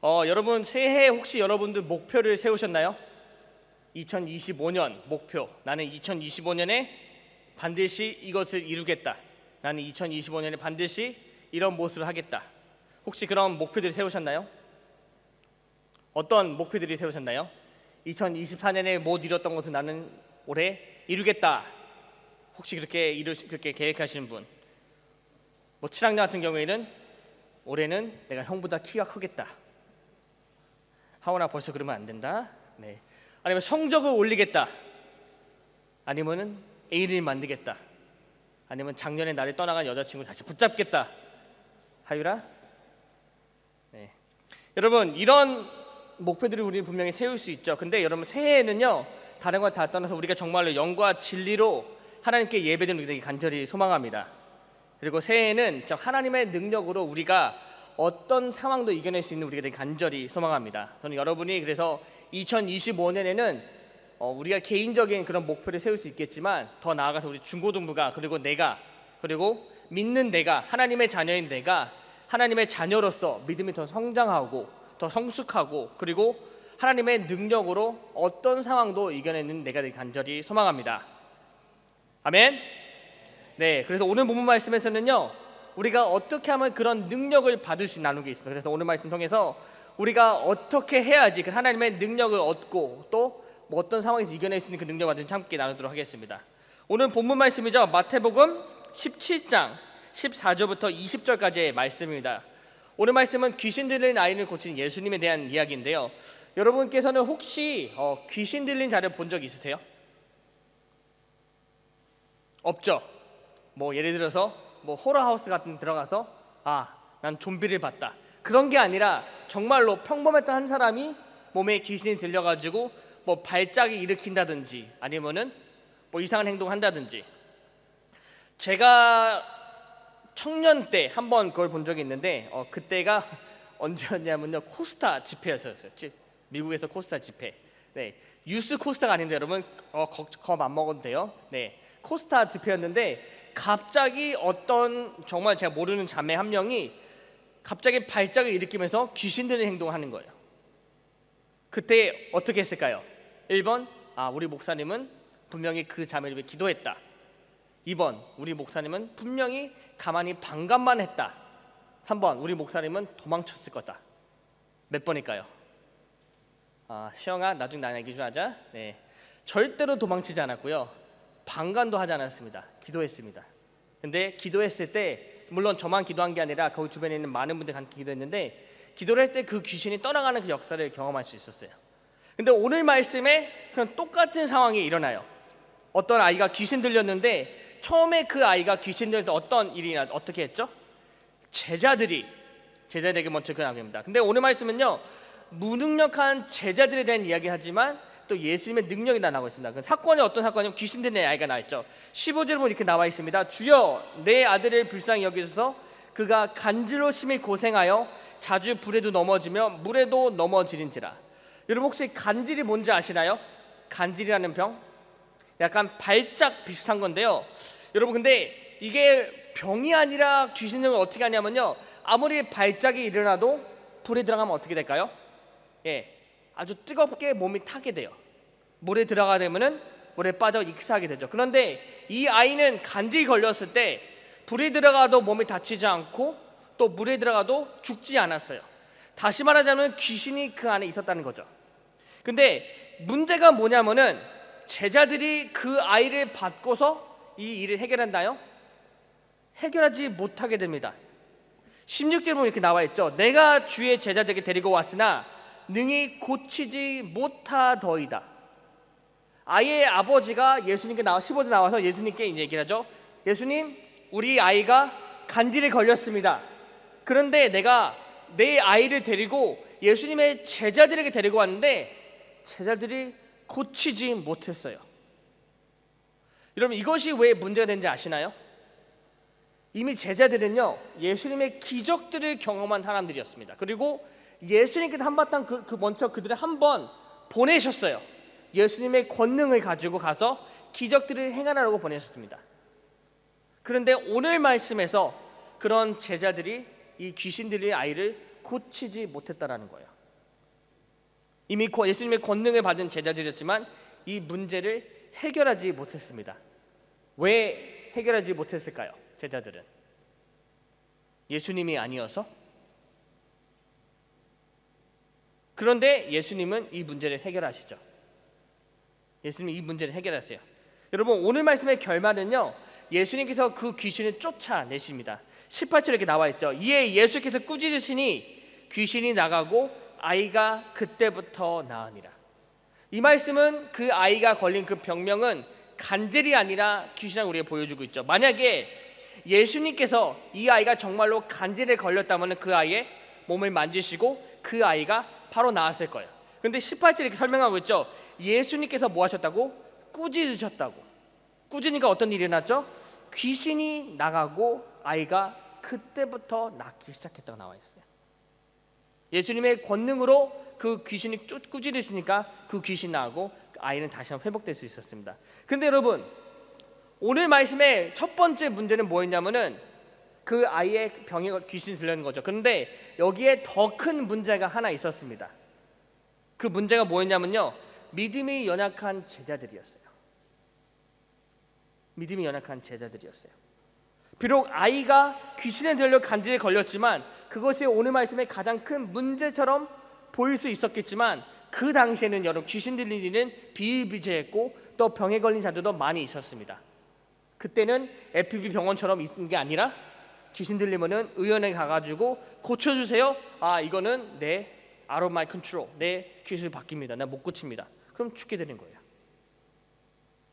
여러분 새해 혹시 여러분들 목표를 세우셨나요? 2025년 목표. 나는 2025년에 반드시 이것을 이루겠다. 나는 2025년에 반드시 이런 모습을 하겠다. 혹시 그런 목표들을 세우셨나요? 어떤 목표들이 세우셨나요? 2024년에 못 이뤘던 것을 나는 올해 이루겠다. 혹시 그렇게 계획하시는 분? 7학년 같은 경우에는 올해는 내가 형보다 키가 크겠다. 하원아 벌써 그러면 안 된다. 네. 아니면 성적을 올리겠다. 아니면은 애인을 만들겠다. 아니면 작년에 나를 떠나간 여자친구 다시 붙잡겠다. 하유라? 네. 여러분 이런 목표들을 우리 분명히 세울 수 있죠. 근데 여러분 새해에는요 다른 것 다 떠나서 우리가 정말로 영과 진리로 하나님께 예배드리는 우리에게 간절히 소망합니다. 그리고 새해에는 하나님의 능력으로 우리가 어떤 상황도 이겨낼 수 있는 우리가 되게 간절히 소망합니다. 저는 여러분이 그래서 2025년에는 우리가 개인적인 그런 목표를 세울 수 있겠지만 더 나아가서 우리 중고등부가 그리고 내가 그리고 믿는 내가 하나님의 자녀인 내가 하나님의 자녀로서 믿음이 더 성장하고 더 성숙하고 그리고 하나님의 능력으로 어떤 상황도 이겨내는 내가 되게 간절히 소망합니다. 아멘. 네, 그래서 오늘 본문 말씀에서는요 우리가 어떻게 하면 그런 능력을 받을 수 나누게 있습니다. 그래서 오늘 말씀 통해서 우리가 어떻게 해야지 그 하나님의 능력을 얻고 또 어떤 상황에서 이겨낼 수 있는 그 능력을 받는지 함께 나누도록 하겠습니다. 오늘 본문 말씀이죠. 마태복음 17장 14절부터 20절까지의 말씀입니다. 오늘 말씀은 귀신 들린 아이를 고친 예수님에 대한 이야기인데요. 여러분께서는 혹시 귀신 들린 자를 본 적 있으세요? 없죠? 예를 들어서 호러하우스 같은 데 들어가서 난 좀비를 봤다. 그런 게 아니라 정말로 평범했던 한 사람이 몸에 귀신이 들려가지고 발작이 일으킨다든지 아니면은 이상한 행동을 한다든지. 제가 청년 때 한번 그걸 본 적이 있는데 그때가 언제였냐면요 코스타 집회였어요. 미국에서 코스타 집회. 네, 유스 코스타가 아닌데 여러분 겁 안 먹어도 돼요. 네, 코스타 집회였는데 갑자기 어떤 정말 제가 모르는 자매 한 명이 갑자기 발작을 일으키면서 귀신 들린 행동을 하는 거예요. 그때 어떻게 했을까요? 1번 우리 목사님은 분명히 그 자매를 위해 기도했다. 2번 우리 목사님은 분명히 가만히 방관만 했다. 3번 우리 목사님은 도망쳤을 거다. 몇 번일까요? 시영아 나중에 나랑 얘기 좀 하자. 네, 절대로 도망치지 않았고요 방관도 하지 않았습니다. 기도했습니다. 근데 기도했을 때 물론 저만 기도한 게 아니라 거기 주변에 있는 많은 분들이 함께 기도했는데 기도를 할 때 그 귀신이 떠나가는 그 역사를 경험할 수 있었어요. 근데 오늘 말씀에 그냥 똑같은 상황이 일어나요. 어떤 아이가 귀신 들렸는데 처음에 그 아이가 귀신 들려서 어떤 일이 어떻게 했죠? 제자들에게 먼저 그 나옵니다. 근데 오늘 말씀은요 무능력한 제자들에 대한 이야기하지만 또 예수님의 능력이 나오고 있습니다. 그 사건이 어떤 사건이냐면 귀신 들린 아이가 나와 있죠. 15절 보면 이렇게 나와 있습니다. 주여 내 아들을 불쌍히 여기소서. 그가 간질로 심히 고생하여 자주 불에도 넘어지며 물에도 넘어지린지라. 여러분 혹시 간질이 뭔지 아시나요? 간질이라는 병? 약간 발작 비슷한 건데요. 여러분 근데 이게 병이 아니라 귀신을 어떻게 하냐면요 아무리 발작이 일어나도 불에 들어가면 어떻게 될까요? 아주 뜨겁게 몸이 타게 돼요. 물에 들어가게 되면은 물에 빠져 익사하게 되죠. 그런데 이 아이는 간질이 걸렸을 때 불에 들어가도 몸이 다치지 않고 또 물에 들어가도 죽지 않았어요. 다시 말하자면 귀신이 그 안에 있었다는 거죠. 근데 문제가 뭐냐면은 제자들이 그 아이를 받고서 이 일을 해결한다요? 해결하지 못하게 됩니다. 16절 보면 이렇게 나와 있죠. 내가 주의 제자들에게 데리고 왔으나 능히 고치지 못하더이다. 아이의 아버지가 예수님께 15절 나와서 예수님께 이제 얘기를 하죠. 예수님 우리 아이가 간질에 걸렸습니다. 그런데 내가 내 아이를 데리고 예수님의 제자들에게 데리고 왔는데 제자들이 고치지 못했어요. 여러분 이것이 왜 문제가 되는지 아시나요? 이미 제자들은요 예수님의 기적들을 경험한 사람들이었습니다. 그리고 예수님께서 한바탕 먼저 그들을 한번 보내셨어요. 예수님의 권능을 가지고 가서 기적들을 행하라고 보내셨습니다. 그런데 오늘 말씀에서 그런 제자들이 이 귀신 들린 아이를 고치지 못했다라는 거예요. 이미 예수님의 권능을 받은 제자들이었지만 이 문제를 해결하지 못했습니다. 왜 해결하지 못했을까요? 제자들은 예수님이 아니어서? 그런데 예수님은 이 문제를 해결하시죠. 예수님이 이 문제를 해결하세요. 여러분, 오늘 말씀의 결말은요, 예수님께서 그 귀신을 쫓아내십니다. 18절에 이렇게 나와 있죠. 이에 예수께서 꾸짖으시니 귀신이 나가고 아이가 그때부터 나으니라. 이 말씀은 그 아이가 걸린 그 병명은 간질이 아니라 귀신이라고 우리에게 보여주고 있죠. 만약에 예수님께서 이 아이가 정말로 간질에 걸렸다면 그 아이의 몸을 만지시고 그 아이가 바로 나았을 거예요. 그런데 18절에 이렇게 설명하고 있죠. 예수님께서 뭐 하셨다고? 꾸짖으셨다고. 꾸짖으니까 어떤 일이 일어났죠? 귀신이 나가고 아이가 그때부터 낫기 시작했다고 나와 있어요. 예수님의 권능으로 그 귀신이 꾸짖으시니까 그 귀신 나가고 아이는 다시 한번 회복될 수 있었습니다. 그런데 여러분, 오늘 말씀의 첫 번째 문제는 뭐였냐면은 그 아이의 병에 귀신이 들려는 거죠. 그런데 여기에 더 큰 문제가 하나 있었습니다. 그 문제가 뭐였냐면요, 믿음이 연약한 제자들이었어요. 믿음이 연약한 제자들이었어요. 비록 아이가 귀신에 들려 간질에 걸렸지만 그것이 오늘 말씀의 가장 큰 문제처럼 보일 수 있었겠지만 그 당시에는 여러분, 귀신 들린 일은 비일비재했고 또 병에 걸린 자들도 많이 있었습니다. 그때는 FB 병원처럼 있는 게 아니라 귀신 들리면은 의원에 가가지고 고쳐주세요. 아, 이거는 내 out of my control, 내 귀신이 바뀝니다. 나 못 고칩니다. 그럼 죽게 되는 거예요.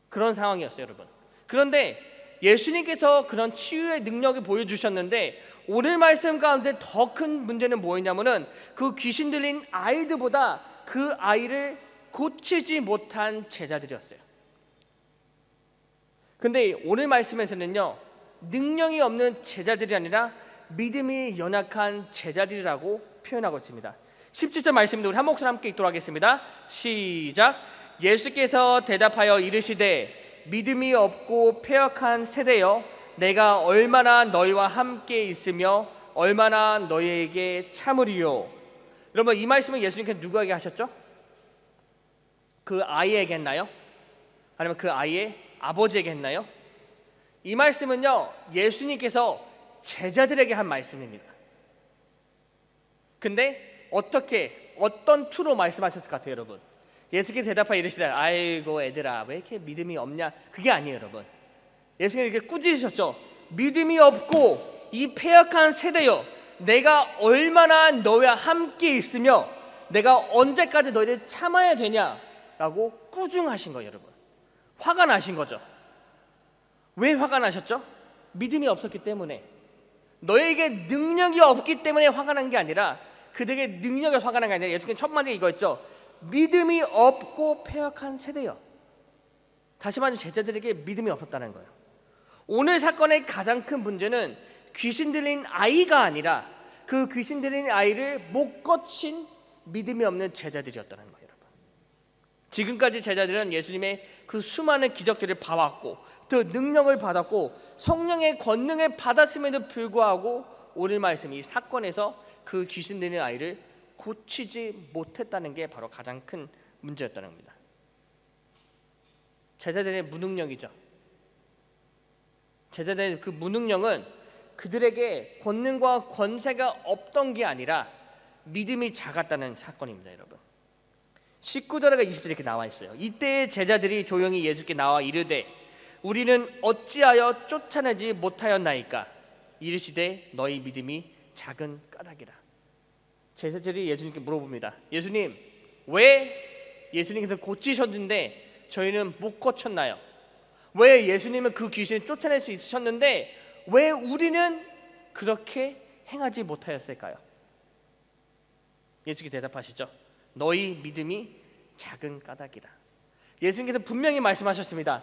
그런 상황이었어요, 여러분. 그런데 예수님께서 그런 치유의 능력을 보여주셨는데 오늘 말씀 가운데 더 큰 문제는 뭐였냐면은 그 귀신 들린 아이들보다 그 아이를 고치지 못한 제자들이었어요. 근데 오늘 말씀에서는요, 능력이 없는 제자들이 아니라 믿음이 연약한 제자들이라고 표현하고 있습니다. 17절 말씀도 우리 한 목소리 함께 읽도록 하겠습니다. 시작. 예수께서 대답하여 이르시되 믿음이 없고 패역한 세대여, 내가 얼마나 너희와 함께 있으며 얼마나 너희에게 참으리요. 여러분, 이 말씀은 예수님께서 누구에게 하셨죠? 그 아이에게 했나요? 아니면 그 아이의 아버지에게 했나요? 이 말씀은요, 예수님께서 제자들에게 한 말씀입니다. 근데 어떤 투로 말씀하셨을 것 같아요, 여러분? 예수께서 대답하여 이르시되 아이고 애들아, 왜 이렇게 믿음이 없냐? 그게 아니에요, 여러분. 예수님이 이렇게 꾸짖으셨죠. 믿음이 없고 이 패역한 세대여, 내가 얼마나 너희와 함께 있으며 내가 언제까지 너희를 참아야 되냐라고 꾸중하신 거예요, 여러분. 화가 나신 거죠. 왜 화가 나셨죠? 믿음이 없었기 때문에. 너에게 능력이 없기 때문에 화가 난 게 아니라 그들에게 능력이 화가 난 게 아니라 예수님의 첫 마디 이거였죠. 믿음이 없고 패역한 세대여. 다시 말해 제자들에게 믿음이 없었다는 거예요. 오늘 사건의 가장 큰 문제는 귀신 들린 아이가 아니라 그 귀신 들린 아이를 못 거친 믿음이 없는 제자들이었다는 거예요, 여러분. 지금까지 제자들은 예수님의 그 수많은 기적들을 봐왔고 또 능력을 받았고 성령의 권능을 받았음에도 불구하고 오늘 말씀 이 사건에서 그 귀신 들린 아이를 고치지 못했다는 게 바로 가장 큰 문제였다는 겁니다. 제자들의 무능력이죠. 제자들의 그 무능력은 그들에게 권능과 권세가 없던 게 아니라 믿음이 작았다는 사건입니다, 여러분. 19절과 20절 이렇게 나와 있어요. 이때 제자들이 조용히 예수께 나와 이르되 우리는 어찌하여 쫓아내지 못하였나이까? 이르시되 너희 믿음이 작은 까닭이라. 제자들이 예수님께 물어봅니다. 예수님, 왜 예수님께서 고치셨는데 저희는 못 고쳤나요? 왜 예수님은 그 귀신을 쫓아낼 수 있으셨는데 왜 우리는 그렇게 행하지 못하였을까요? 예수님께 대답하시죠. 너희 믿음이 작은 까닭이라. 예수님께서 분명히 말씀하셨습니다.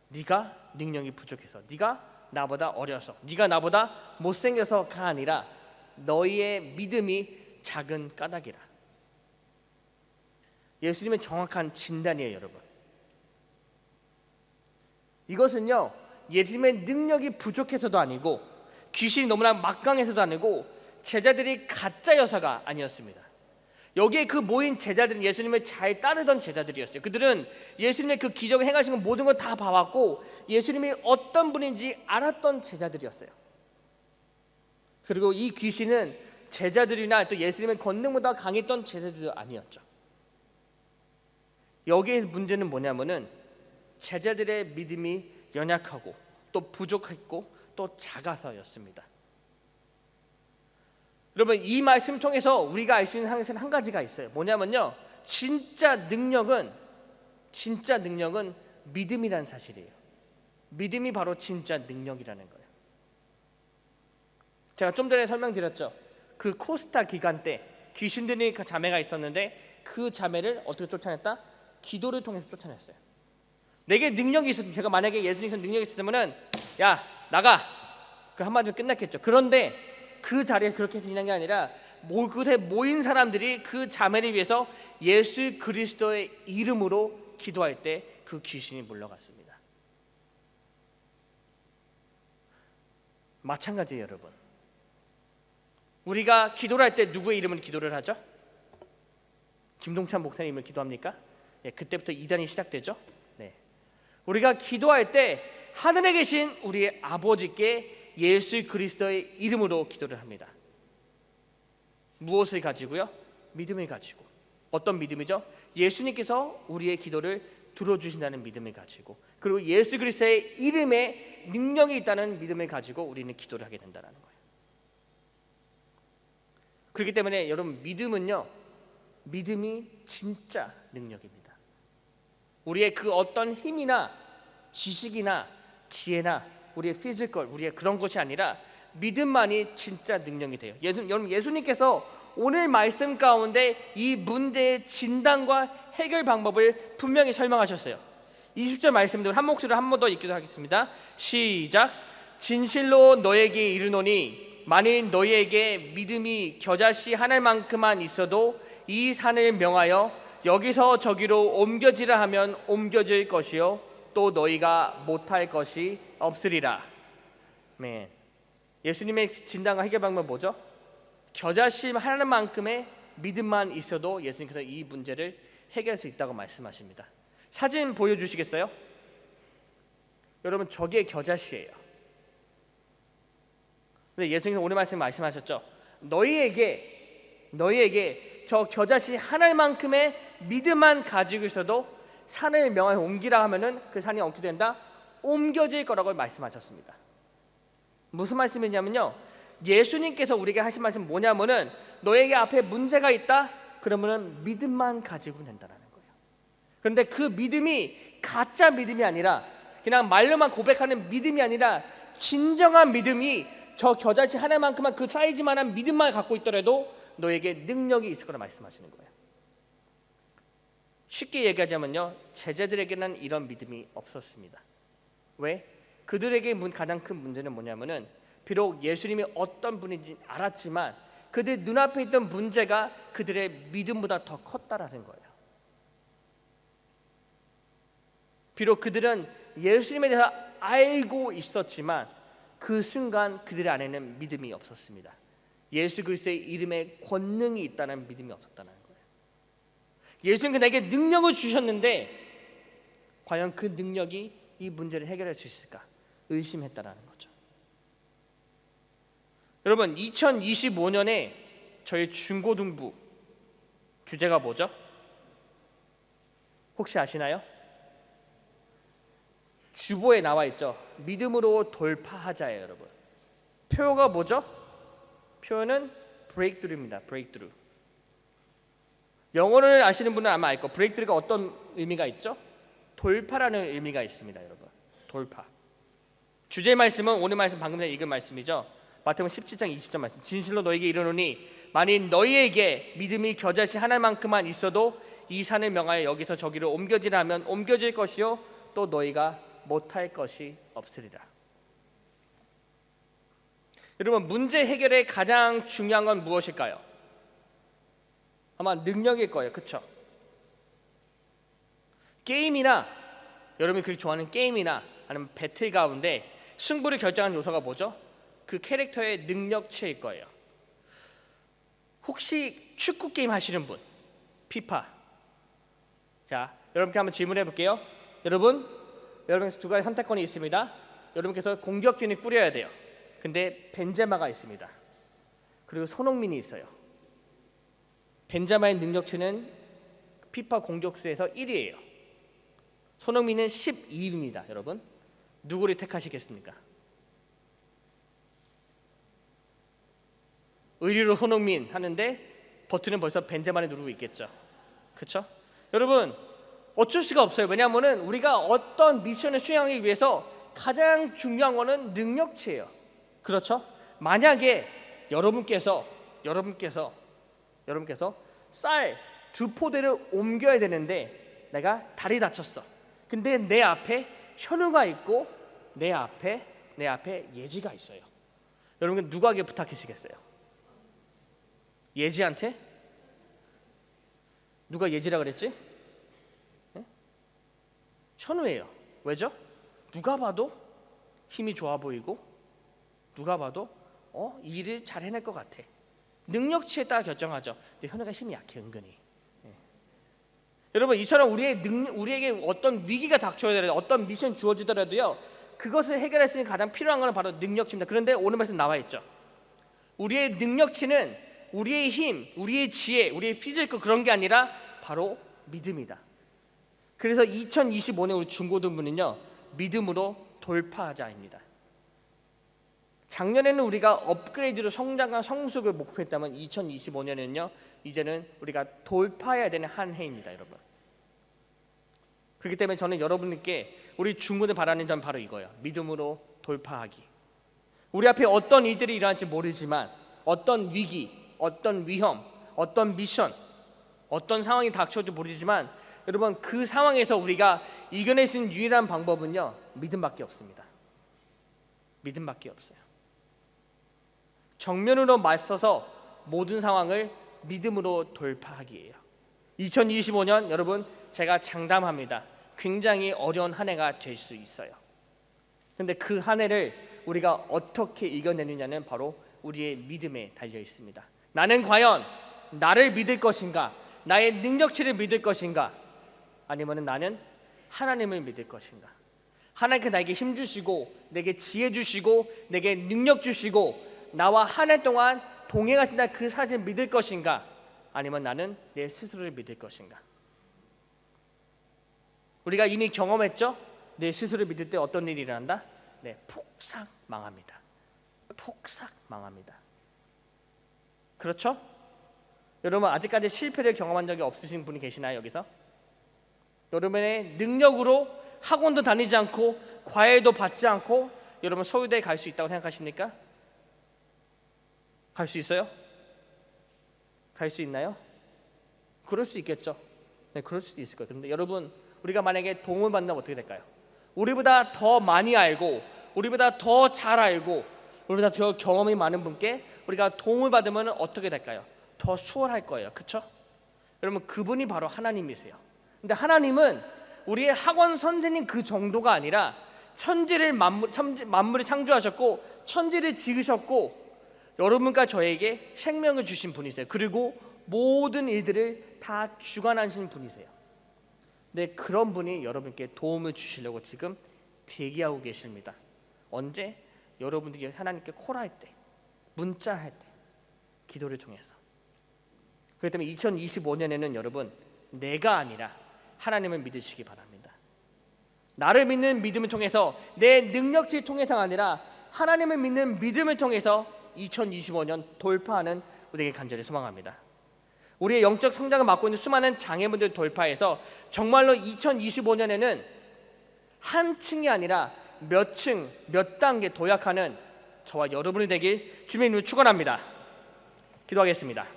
네가 능력이 부족해서, 네가 나보다 어려서, 네가 나보다 못생겨서가 아니라 너희의 믿음이 작은 까닭이라. 예수님의 정확한 진단이에요, 여러분. 이것은요, 예수님의 능력이 부족해서도 아니고 귀신이 너무나 막강해서도 아니고 제자들이 가짜 여사가 아니었습니다. 여기에 그 모인 제자들은 예수님을 잘 따르던 제자들이었어요. 그들은 예수님의 그 기적을 행하신 건 모든 걸 다 봐왔고 예수님이 어떤 분인지 알았던 제자들이었어요. 그리고 이 귀신은 제자들이나 또 예수님의 권능보다 강했던 제자들도 아니었죠. 여기에 문제는 뭐냐면은 제자들의 믿음이 연약하고 또 부족했고 또 작아서였습니다. 여러분, 이 말씀 통해서 우리가 알 수 있는 사실은 한 가지가 있어요. 뭐냐면요, 진짜 능력은 믿음이라는 사실이에요. 믿음이 바로 진짜 능력이라는 거예요. 제가 좀 전에 설명드렸죠. 그 코스타 기간 때 귀신들이 그 자매가 있었는데 그 자매를 어떻게 쫓아냈다? 기도를 통해서 쫓아냈어요. 내게 능력이 있었으면, 제가 만약에 예수님께서 능력이 있었으면은 야 나가, 그 한마디로 끝났겠죠. 그런데 그 자리에 그렇게 지난 게 아니라 그곳에 모인 사람들이 그 자매를 위해서 예수 그리스도의 이름으로 기도할 때 그 귀신이 물러갔습니다. 마찬가지예요, 여러분. 우리가 기도를 할 때 누구의 이름으로 기도를 하죠? 김동찬 목사님을 기도합니까? 네, 그때부터 이단이 시작되죠. 네. 우리가 기도할 때 하늘에 계신 우리의 아버지께 예수 그리스도의 이름으로 기도를 합니다. 무엇을 가지고요? 믿음을 가지고. 어떤 믿음이죠? 예수님께서 우리의 기도를 들어주신다는 믿음을 가지고, 그리고 예수 그리스도의 이름에 능력이 있다는 믿음을 가지고 우리는 기도를 하게 된다는 거예요. 그렇기 때문에 여러분, 믿음이 진짜 능력입니다. 우리의 그 어떤 힘이나 지식이나 지혜나 우리의 피지컬, 우리의 그런 것이 아니라 믿음만이 진짜 능력이 돼요. 여러분, 예수님께서 오늘 말씀 가운데 이 문제의 진단과 해결 방법을 분명히 설명하셨어요. 20절 말씀들 한 목소리로 한 번 더 읽기도 하겠습니다. 시작. 진실로 너에게 이르노니 만일 너희에게 믿음이 겨자씨 하늘만큼만 있어도 이 산을 명하여 여기서 저기로 옮겨지라 하면 옮겨질 것이요 또 너희가 못할 것이 없으리라. 아멘. 예수님의 진단과 해결 방법은 뭐죠? 겨자씨 하나만큼의 믿음만 있어도 예수님께서 이 문제를 해결할 수 있다고 말씀하십니다. 사진 보여주시겠어요? 여러분, 저게 겨자씨예요. 근데 예수님께서 오늘 말씀하셨죠. 너희에게 저 겨자씨 하나만큼의 믿음만 가지고 있어도 산을 명하여 옮기라 하면은 그 산이 어떻게 된다? 옮겨질 거라고 말씀하셨습니다. 무슨 말씀이냐면요, 예수님께서 우리에게 하신 말씀 뭐냐면은 너에게 앞에 문제가 있다? 그러면은 믿음만 가지고 된다는 거예요. 그런데 그 믿음이 가짜 믿음이 아니라 그냥 말로만 고백하는 믿음이 아니라 진정한 믿음이 저 겨자씨 하나만큼만 그 사이즈만한 믿음만 갖고 있더라도 너에게 능력이 있을 거라 말씀하시는 거예요. 쉽게 얘기하자면요, 제자들에게는 이런 믿음이 없었습니다. 왜? 그들에게 가장 큰 문제는 뭐냐면은 비록 예수님이 어떤 분인지 알았지만 그들 눈앞에 있던 문제가 그들의 믿음보다 더 컸다라는 거예요. 비록 그들은 예수님에 대해서 알고 있었지만 그 순간 그들 안에는 믿음이 없었습니다. 예수 그리스도의 이름에 권능이 있다는 믿음이 없었다는 거예요. 예수님은 내게 능력을 주셨는데 과연 그 능력이 이 문제를 해결할 수 있을까 의심했다라는 거죠. 여러분, 2025년에 저희 중고등부 주제가 뭐죠? 혹시 아시나요? 주보에 나와 있죠. 믿음으로 돌파하자예요, 여러분. 표어가 뭐죠? 표현은 breakthrough입니다. breakthrough. 영어를 아시는 분은 아마 알 거예요. breakthrough가 어떤 의미가 있죠? 돌파라는 의미가 있습니다, 여러분. 돌파. 주제 말씀은 오늘 말씀 방금 전에 읽은 말씀이죠. 마태복음 17장 20절 말씀. 진실로 너에게 이르노니 만일 너희에게 믿음이 겨자씨 하나만큼만 있어도 이 산을 명하여 여기서 저기로 옮겨지라 하면 옮겨질 것이요 또 너희가 못할 것이 없으리라. 여러분, 문제 해결의 가장 중요한 건 무엇일까요? 아마 능력일 거예요. 그렇죠? 게임이나 여러분이 그렇게 좋아하는 게임이나 아니면 배틀 가운데 승부를 결정하는 요소가 뭐죠? 그 캐릭터의 능력치일 거예요. 혹시 축구 게임 하시는 분? 피파. 자, 여러분께 한번 질문해 볼게요. 여러분께서 두 가지 선택권이 있습니다. 여러분께서 공격진을 꾸려야 돼요. 근데 벤제마가 있습니다. 그리고 손흥민이 있어요. 벤제마의 능력치는 피파 공격수에서 1위예요. 손흥민은 12위입니다. 여러분, 누구를 택하시겠습니까? 의리로 손흥민 하는데 버튼은 벌써 벤제마를 누르고 있겠죠. 그렇죠? 여러분, 어쩔 수가 없어요. 왜냐하면 우리가 어떤 미션을 수행하기 위해서 가장 중요한 거는 능력치예요. 그렇죠? 만약에 여러분께서 쌀 2포대를 옮겨야 되는데 내가 다리 다쳤어. 근데 내 앞에 현우가 있고 내 앞에 예지가 있어요. 여러분, 누구에게 부탁하시겠어요? 예지한테? 누가 예지라 그랬지? 네? 현우예요. 왜죠? 누가 봐도 힘이 좋아 보이고 누가 봐도 일을 잘 해낼 것 같아. 능력치에 따라 결정하죠. 근데 현우가 힘이 약해, 은근히. 네. 여러분, 이처럼 우리에게 어떤 위기가 닥쳐야 되더라도, 어떤 미션 주어지더라도요, 그것을 해결할 수 있는 가장 필요한 것은 바로 능력치입니다. 그런데 오늘 말씀 나와 있죠. 우리의 능력치는 우리의 힘, 우리의 지혜, 우리의 피지컬 그런 게 아니라 바로 믿음이다. 그래서 2025년 우리 중고등부는요, 믿음으로 돌파하자입니다. 작년에는 우리가 업그레이드로 성장과 성숙을 목표했다면 2025년에는요, 이제는 우리가 돌파해야 되는 한 해입니다, 여러분. 그렇기 때문에 저는 여러분께 우리 중고등 바라는 점 바로 이거예요. 믿음으로 돌파하기. 우리 앞에 어떤 일들이 일어날지 모르지만 어떤 위기, 어떤 위험, 어떤 미션, 어떤 상황이 닥쳐올지 모르지만 여러분, 그 상황에서 우리가 이겨낼 수 있는 유일한 방법은요, 믿음밖에 없습니다. 믿음밖에 없어요. 정면으로 맞서서 모든 상황을 믿음으로 돌파하기예요. 2025년 여러분, 제가 장담합니다. 굉장히 어려운 한 해가 될 수 있어요. 근데 그 한 해를 우리가 어떻게 이겨내느냐는 바로 우리의 믿음에 달려 있습니다. 나는 과연 나를 믿을 것인가? 나의 능력치를 믿을 것인가? 아니면 나는 하나님을 믿을 것인가? 하나님께 나에게 힘 주시고 내게 지혜 주시고 내게 능력 주시고 나와 한 해 동안 동행하신다 그 사실을 믿을 것인가? 아니면 나는 내 스스로를 믿을 것인가? 우리가 이미 경험했죠? 내 스스로를 믿을 때 어떤 일이 일어난다? 네, 폭삭 망합니다. 폭삭 망합니다. 그렇죠? 여러분, 아직까지 실패를 경험한 적이 없으신 분이 계시나요, 여기서? 여러분의 능력으로 학원도 다니지 않고 과외도 받지 않고 여러분 서울대에 갈 수 있다고 생각하십니까? 갈 수 있어요? 갈 수 있나요? 그럴 수 있겠죠. 네, 그럴 수도 있을 거예요. 그런데 여러분, 우리가 만약에 도움을 받는다면 어떻게 될까요? 우리보다 더 많이 알고 우리보다 더 잘 알고 우리보다 더 경험이 많은 분께 우리가 도움을 받으면 어떻게 될까요? 더 수월할 거예요. 그렇죠? 여러분, 그분이 바로 하나님이세요. 근데 하나님은 우리의 학원 선생님 그 정도가 아니라 만물을 창조하셨고 천지를 지으셨고 여러분과 저에게 생명을 주신 분이세요. 그리고 모든 일들을 다 주관하시는 분이세요. 네, 그런 분이 여러분께 도움을 주시려고 지금 대기하고 계십니다. 언제? 여러분들이 하나님께 콜할 때, 문자할 때, 기도를 통해서. 그렇기 때문에 2025년에는 여러분, 내가 아니라 하나님을 믿으시기 바랍니다. 나를 믿는 믿음을 통해서, 내 능력치를 통해서가 아니라 하나님을 믿는 믿음을 통해서 2025년 돌파하는 우리에게 간절히 소망합니다. 우리의 영적 성장을 맡고 있는 수많은 장애물들 돌파해서 정말로 2025년에는 한 층이 아니라 몇 층, 몇 단계 도약하는 저와 여러분이 되길 주님의 이름으로 축원합니다. 기도하겠습니다.